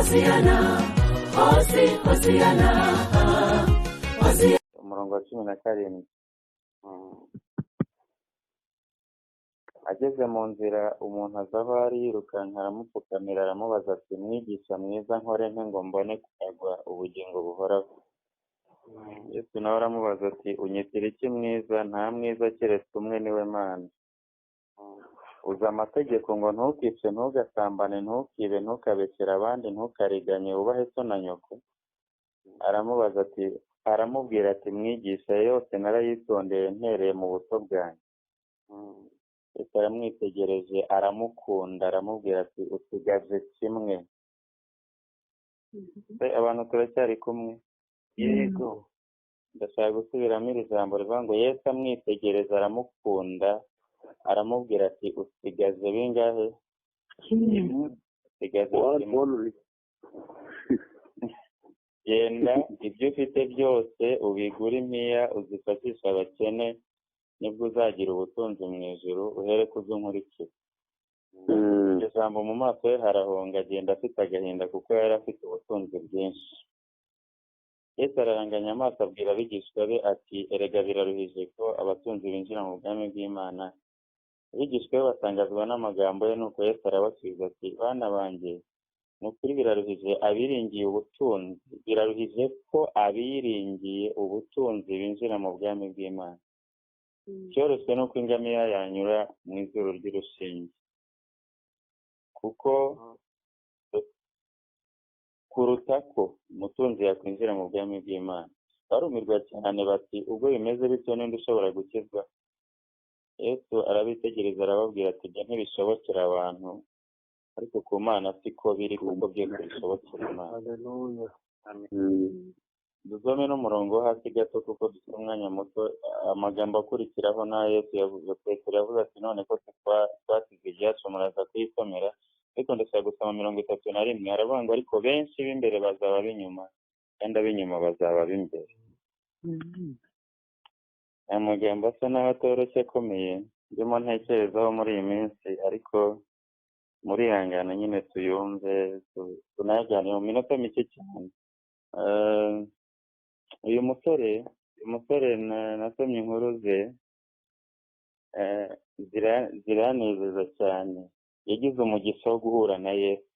Hosiana, Hosiana, Hosiana. umurongo wa 17. Ageze mu nzira umuntu aza aho ari yirukanka aramupfukamira aramubaza ati mwigisha mwiza nkore nte ngo mbone kugwa ubugingo buhoraho. Yesu nawe aramubaza ati unyitira iki mwiza? Nta mwiza keretse umwe, niwe Mana. Uzi amategeko ngo ntukice, ntugasambane, ntukibe, ntukabeshyere abandi, ntukariganye, wubahe so na nyoko. Aramubwira ati mwigisha, yose narayitondeye mpereye mu buto bwanjye. Yesu aramwitegereje aramukunda aramubwira ati usigaje kimwe. Abantu turacyari kumwe? Yego. Ndashaka gusubiramo iri jambo rivuga ngo Yesu amwitegereza aramukunda aramubwira ati usigaje bingahe? Usigaje kimwe. Genda ibyo ufite byose ubigure impiya uzifashisha abakene, nibwo uzagira ubutunzi mu ijuru, uhere kuzunkurikira. Iryo jambo mu maso ye harahonga, agenda afite agahinda kuko yari afite ubutunzi bwinshi. Yesu araranganya amaso abwira abigishwa be ati erega biraruhije ko abatunzi binjira mu bwami bw'Imana. Abigishwa be batangazwa n'amagambo ye, nuko Yesu arabasubiza ati bana banjye, ni ukuri biraruhije abiringiye ubutunzi, biraruhije ko abiringiye ubutunzi binjira mu bwami bw'Imana. Cyoroshye nuko ingamiya yanyura mu izuru ry'urushinge, kuko kuruta ko umutunzi yakwinjira mu bwami bw'Imana. Barumirwa cyane bati ubwo bimeze bityo ninde ushobora gukizwa? Yesu arabitegereza arababwira ati ibyo ntibishobokera abantu, ariko ku Mana siko biri, kuko byose bishobokera Imana. Dusome n'umurongo wo hasi gato kuko dufite umwanya muto. Amagambo akurikiraho na Yesu yavuze, Petero yavuze ati none ko twasize ibyacu muraza kuyisomera, ariko ndashaka gusoma 31. Aravuga ngo ariko benshi b'imbere bazaba b'inyuma, kandi ab'inyuma bazaba b'imbere. Aya magambo asa n'aho atoroshye akomeye ndimo ntekerezaho muri iyi minsi, ariko murihangana nyine tuyumve tunayaganire mu minota mike cyane. Uyu musore nasomye inkuru ze, ziranezeza cyane. Yagize umugisha wo guhura na Yesu.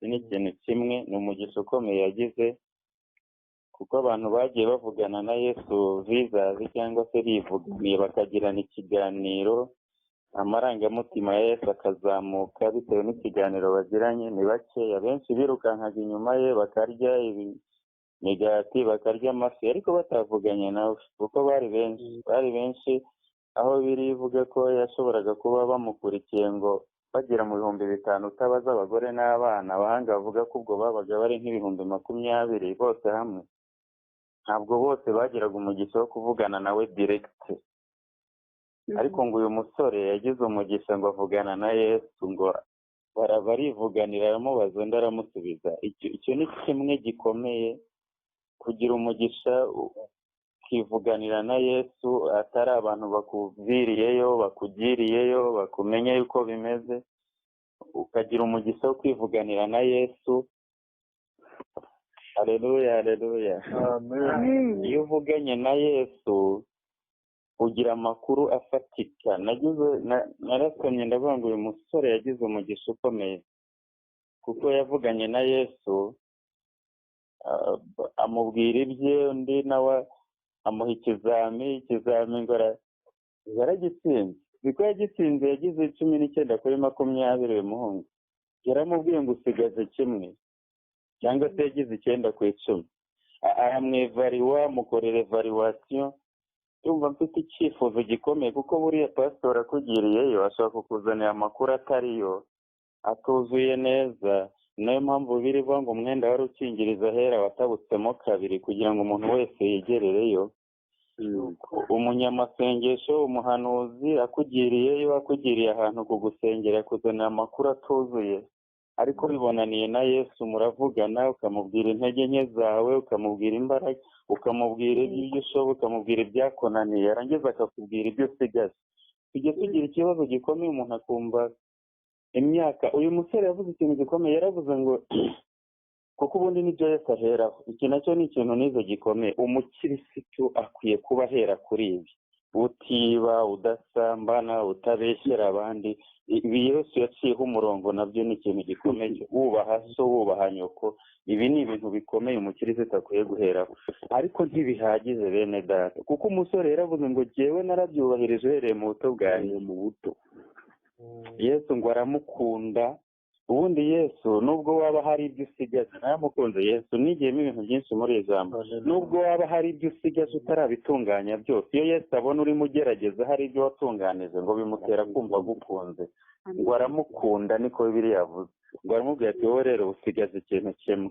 Iki ni ikintu kimwe, ni umugisha ukomeye yagize, kuko abantu bagiye bavugana na Yesu vizazi cyangwa se bivuganiye bakagirana ikiganiro, amarangamutima ya Yesu akazamuka bitewe n'ikiganiro bagiranye, ni bakeya. Benshi birukankaga inyuma ye bakarya imigati, bakarya amafi, ariko batavuganye nawe, kuko bari benshi aho birivuga ko yashoboraga kuba bamukurikiye ngo bagera mu 5,000 utabaza abagore n'abana. Abahanga bavuga ko ubwo babaga bari nk'ibihumbi 20 bose hamwe. Ntabwo bose bagiraga umugisha wo kuvugana nawe direct, ariko ngo uyu musore yagize umugisha ngo avugana na Yesu, ngo barivuganira, aramubaza undi aramusubiza. Icyo ni kimwe gikomeye, kugira umugisha ukivuganira na Yesu, atari abantu bakuviriyeyo bakugiriyeyo bakumenye yuko bimeze. Ukagira umugisha wo kwivuganira na Yesu. Haleluya, haleluya, amen. Iyo uvuganye na Yesu ugira amakuru afatika. Narasomye ndavuga ngo uyu musore yagize umugisha ukomeye, kuko yavuganye na Yesu, amubwira ibye, undi nawe amuha ikizami ngo yaragitsinze. Biko yagitsinze, yagize 19 kuri 20 uyu muhungu. Yaramubwiye ngo usigaze kimwe, cyangwa se yagize 9 ku 10. Aramwevariwa, mukorera evaluation. Yumva mfite icyifuzo gikomeye, kuko buriya pastor akugiriyeyo ashaka kukuzanira amakuru atariyo, atuzuye neza. Niyo mpamvu birivuga ngo umwenda wari ukingiriza ahera watabutsemo 2, kugira ngo umuntu wese yegerereyo. Umunyamasengesho, umuhanuzi akugiriye ahantu kugusengera, akuzanira amakuru atuzuye, ariko bibonaniye na Yesu muravugana, ukamubwira intege nke zawe, ukamubwira imbaraga, ukamubwira ibyo ushoboye, ukamubwira ibyakonaniye, arangiza akakubwira ibyo usigaje. Tujye tugira ikibazo gikomeye, umuntu akumva imyaka. Uyu musore yavuze ikintu gikomeye, yaravuze ngo kuko ubundi nibyo Yesu aheraho. Iki nacyo ni ikintu nize gikomeye. Umukirisitu akwiye kuba ahera kuri ibi: utiba, udasambana, utabeshyera abandi. Ibi Yesu yaciyeho umurongo, nabyo ni ikintu gikomeye. Wubaha so, wubaha nyoko. Ibi ni ibintu bikomeye umukirisitu akwiye guheraho. Ariko ntibihagije bene data, kuko umusore yaravuze ngo jyewe narabyubahirije uhereye mu buto bwanjye. Mu buto Yesu ngo aramukunda. Ubundi Yesu nubwo waba hari ibyo usigaje, naramukunze Yesu, nigiyemo ibintu byinshi muri iri jambo. Nubwo waba hari ibyo usigaje utarabitunganya byose, iyo Yesu abona urimo ugerageza hari ibyo watunganije, ngo bimutera kumva agukunze. Ngo aramukunda, niko Bibiliya yavuze. Ngo aramubwira ati wowe rero usigaje ikintu kimwe.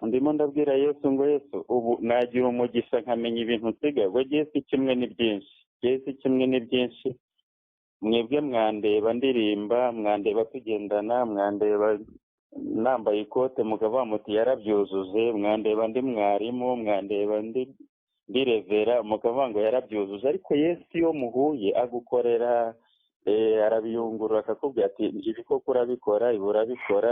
Ndimo ndabwira Yesu ngo Yesu, ubu nagira umugisha nkamenya ibintu nsigaye. Ngo Yesu kimwe ni byinshi, Yesu kimwe ni byinshi. Mwebwe mwandeba ndirimba, mwandeba tugendana, mwandeba nambaye ikote mukavuga muti yarabyujuje, mwandeba ndi mwarimu, mwandeba ndi revera mukavuga ngo yarabyujuje. Ariko Yesu iyo muhuye agukorera, arabiyungurura akakubwira ati ibi koko urabikora, ibi urabikora,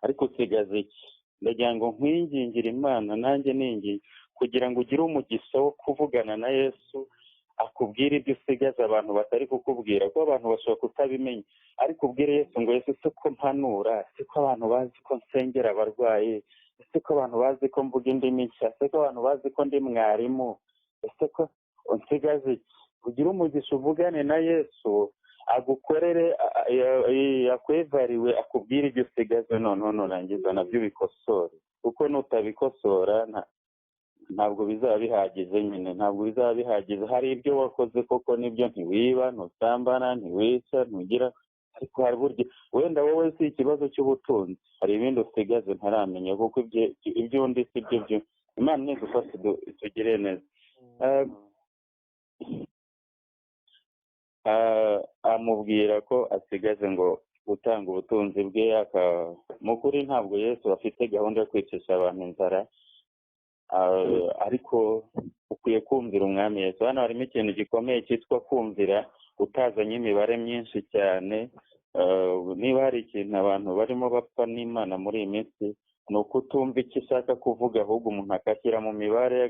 ariko usigaze iki? Ndagira ngo nkwingingire Imana, nanjye ningiye kugira ngo ugire umugisha wo kuvugana na Yesu, akubwira ibyo usigaza abantu batari kukubwira, kuko abantu bashobora kutabimenya. Ariko ubwire Yesu ngo Yesu, ese ko mpanura, ese ko abantu bazi ko nsengera abarwayi, ese ko abantu bazi ko mvuga indimi nshya, ese ko abantu bazi ko ndi mwarimu, ese ko unsigaze iki? Ugire umugisha uvugane na Yesu, agukorere, akwevariwe, akubwire ibyo usigaza, noneho nurangiza nabyo ubikosore. Kuko nutabikosora ntabwo bizaba bihagije nyine, ntabwo bizaba bihagije. Hari ibyo wakoze koko nibyo, ntiwiba, ntusambana, ntiwica, ntugira, ariko hari burya wenda wowe si ikibazo cy'ubutunzi, hari ibindi usigaze ntaramenya, kuko ibyo undi si byo. Imana nidufashe tugire neza. Amubwira ko asigaje ngo gutanga ubutunzi bwe. Mu kuri ntabwo Yesu afite gahunda yo kwicisha abantu inzara, ariko ukwiye kumvira umwami Yesu. Hano harimo ikintu gikomeye cyitwa kumvira, utazanye imibare myinshi cyane. Niba hari ikintu abantu barimo bapfa n'Imana muri iyi minsi, ni uko utumva icyo ishaka kuvuga, ahubwo umuntu agashyira mu mibare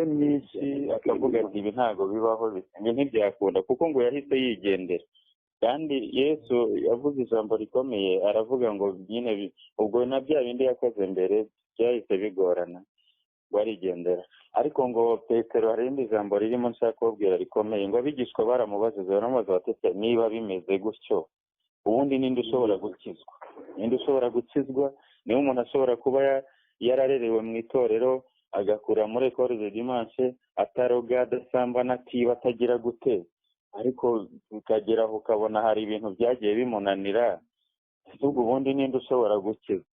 myinshi, akavuga ati ibi ntabwo bibaho, ibi ntibyakunda, kuko ngo yahise yigendera. Kandi Yesu yavuze ijambo rikomeye, aravuga ngo nyine ubwo na bya bindi yakoze mbere byahise bigorana, barigendera. Ariko ngo Petero, hari irindi jambo ririmo nshaka kubabwira rikomeye, ngo abigishwa baramubaza bati niba bimeze gutyo, ubundi ninde ushobora gukizwa? Ninde ushobora gukizwa? Niba umuntu ashobora kuba yararerewe mu itorero, agakura muri école de dimanche, ataroga, adasambana, atiba, atagira gute, ariko ukageraho ukabona hari ibintu byagiye bimunanira, ubwo ubundi ninde ushobora gukizwa?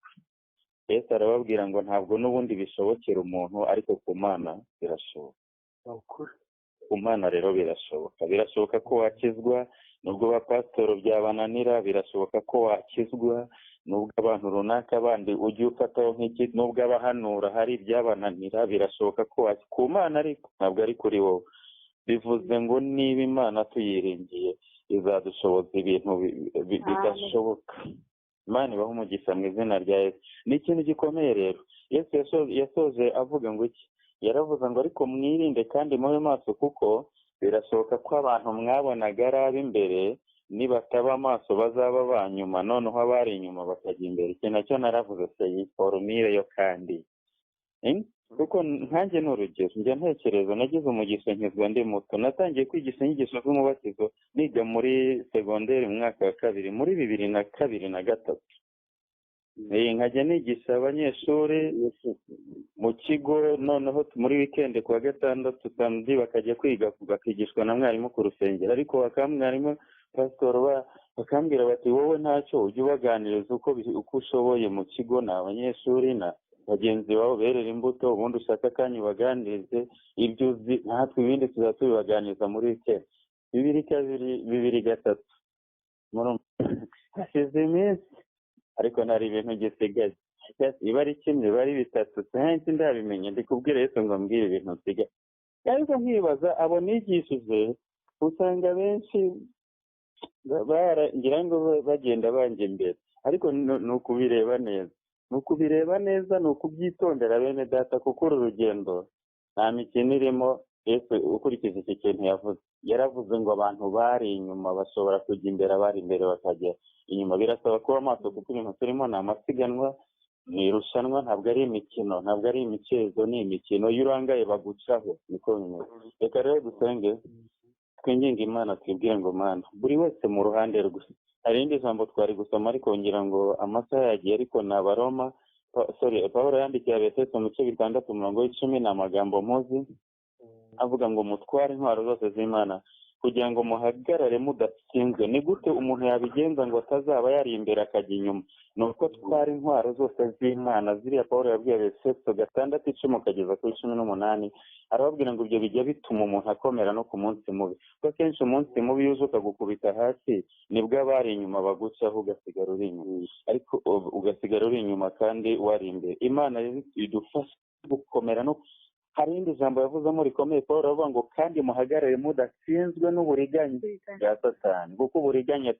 Yesu arababwira ngo ntabwo n'ubundi bishobokera umuntu, ariko ku Mana birashoboka. Ku Mana rero birashoboka ko wakizwa. Nubwo abapasitoro byabananira, birashoboka ko wakizwa. Nubwo abantu runaka bandi ujye ufataho nk'iki, nubwo abahanura hari ibyabananira, birashoboka ko ku Mana, ariko ntabwo ari kuri wowe. Bivuze ngo niba Imana tuyiringiye, izadushoboza ibintu bidashoboka. Imana ibahe umugisha mu izina rya Yesu. Ni ikintu gikomeye rero. Yesu yasoje avuga ngo iki? Yaravuze ngo ariko mwirinde kandi mube maso, kuko birashoboka ko abantu mwabonaga ari ab'imbere, nibataba amaso bazaba abanyuma, noneho abari inyuma bakajya imbere. Iki nacyo naravuze se iyi formule yo kandi. Kuko nkanjye ni urugero, njya ntekereza, nagize umugisha nkizwa ndi muto. Natangiye kwigisha inyigisho z'umubatizo niga muri segonderi mu mwaka wa kabiri, muri 2023. Nkajya nigisha abanyeshuri mu kigo, noneho muri weekend kuwa gatandatu samedi bakajya kwiga, bakigishwa na mwarimu ku rusengero. Ariko mwarimu pastor bakambwira bati wowe ntacyo ujye ubaganiriza uko ushoboye mu kigo, na abanyeshuri na bagenzi bawe berera imbuto, ubundi ushaka akanya ubaganirize ibyo uzi, natwe ibindi tuzabibaganiriza muri weekend. 2023 hashize iminsi, ariko nari ibintu gisigaye. Iba ari kimwe, iba ari bitatu, sinzi ndabimenye. Ndikubwira Yesu ngo mbwire ibintu nsigaye. Ariko nkibaza abo nigishije, usanga benshi ngira ngo bagenda banje imbere, ariko ni ukubireba neza, ni ukubyitondera bene data, kuko uru rugendo nta mikino irimo. Yesu ukurikije iki kintu yavuze, yaravuze ngo abantu bari inyuma bashobora kujya imbere, abari imbere bakajya inyuma. Birasaba kuba maso, kuko ibintu turimo ni amasiganwa, ni irushanwa, ntabwo ari imikino, ntabwo ari imicezo, ni imikino. Iyo urangaye bagucaho, niko bimeze. Reka rero dusenge, twinginge Imana, twibwire ngo Mana, buri wese mu ruhande rwe. Hari irindi jambo twari gusoma ariko ngira ngo amasaha yagiye, ariko ni Abaroma, Pawulo yandikiye Abefeso mu bice 6:10, ni amagambo muzi avuga ngo mutware intwaro zose z'Imana kugira ngo muhagarare mudatsinzwe. Ni gute umuntu yabigenza ngo atazaba yari imbere akajya inyuma? Ni uko twara intwaro zose z'Imana. Ziriya Pawulo yabwiye Abefeso 6:10 kugeza kuri 18, arababwira ngo ibyo bijya bituma umuntu akomera no ku munsi mubi, kuko akenshi umunsi mubi iyo uje ukagukubita hasi nibwo abari inyuma bagucaho, ugasigara uri inyuma, ariko ugasigara uri inyuma kandi wari imbere. Imana idufasha gukomera. No hari irindi jambo yavuzemo rikomeye, Paul aravuga ngo kandi muhagarare mudatsinzwe n'uburiganya bwa Satani, kuko uburiganya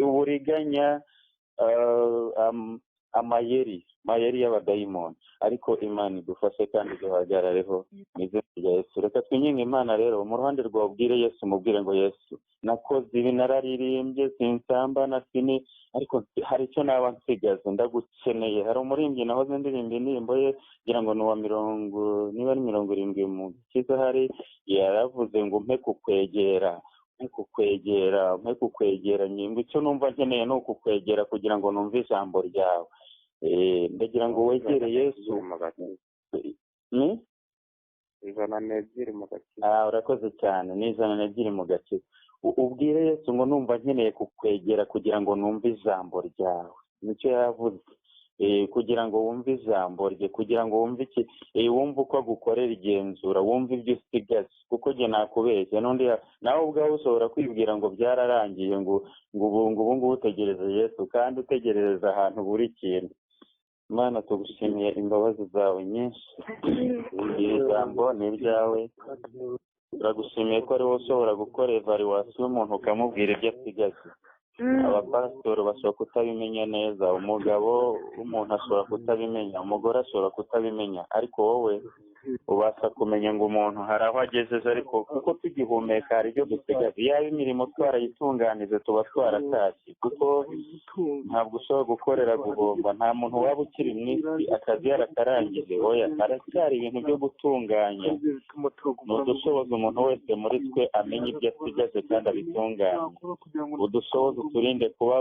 uburiganya amayeri y'abadayimoni. Ariko Imana idufashe kandi duhagarareho mu izina rya Yesu. Reka twinginge Imana rero, mu ruhande rwawe ubwire Yesu, mubwire ngo Yesu, nakoze ibi, nararirimbye, sinsamba na sini, ariko hari icyo naba nsigaze, ndagukeneye. Hari umurimbyi nahoze ndirimba indirimbo ye, ngira ngo ni uwa 70 mu kiza, hari yaravuze ngo mpe kukwegera, nyingo icyo numva nkeneye ni ukukwegera kugira ngo numve ijambo ryawe. Ndagira ngo wegere Yesu. Ni 102 mu gakiza. Urakoze cyane. Ni 102 mu gakiza. Ubwire Yesu ngo numva nkeneye kukwegera kugira ngo numve ijambo ryawe. Nicyo yavuze. Kugira ngo wumve ijambo rye, kugira ngo wumve iki, wumve uko agukorera igenzura, wumve ibyo usigaje, kuko jye nakubeshya n'undi nawe ubwawe ushobora kwibwira ngo byararangiye, ngo ubu utegereze Yesu, kandi utegerereza ahantu buri kintu. Mana, tugushimiye imbabazi zawe nyinshi. Iri jambo ni iryawe. Turagushimiye ko ari wowe ushobora gukora evaluation y'umuntu ukamubwira ibyo asigaje. Abapasitori bashobora kutabimenya neza, umugabo w'umuntu ashobora kutabimenya, umugore ashobora kutabimenya, ariko wowe ubasha kumenya ngo umuntu hari aho agejeje. Ariko kuko tugihumeka hari ibyo dusigaje. Yaba imirimo twarayitunganije tuba twaratashye, kuko ntabwo ushobora gukorera guhomba. Nta muntu waba ukiri mu isi akazi yarakarangije. Oya, haracyari ibintu byo gutunganya. Ni udushoboza umuntu wese muri twe amenya ibyo asigaje kandi abitunganye. Udushoboza uturinde kuba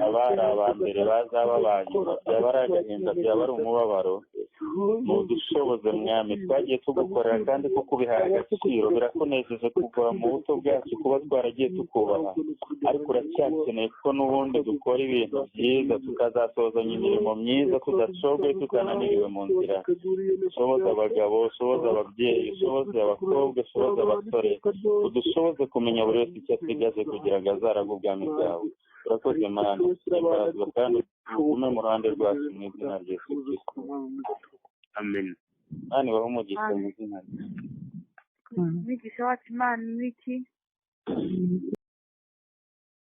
abari aba mbere bazaba abanyuma, byaba ari agahinda, byaba ari umubabaro. Ni udushoboze Mwami, twagiye tugukorera kandi ko kubihaye agaciro. Birakunejeje kuva mu buto bwacu kuba twaragiye tukubaha, ariko uracyakeneye ko n'ubundi dukora ibintu byiza, tukazasozanya imirimo myiza tudashoboye, tutananiriwe mu nzira. Ushoboze abagabo, ushoboze ababyeyi, ushoboze abakobwa, ushoboze abasore, udushoboze kumenya buri wese icyo asigaje kugira ngo azarabe ubwami bwawe. Urakoze Mana, imbaraga kandi ugume mu ruhande rwacu mu izina rya Yesu Kristo. Amen. Ani baho umugisha mu izina rye. Umwigisha wacu Imana ni iki?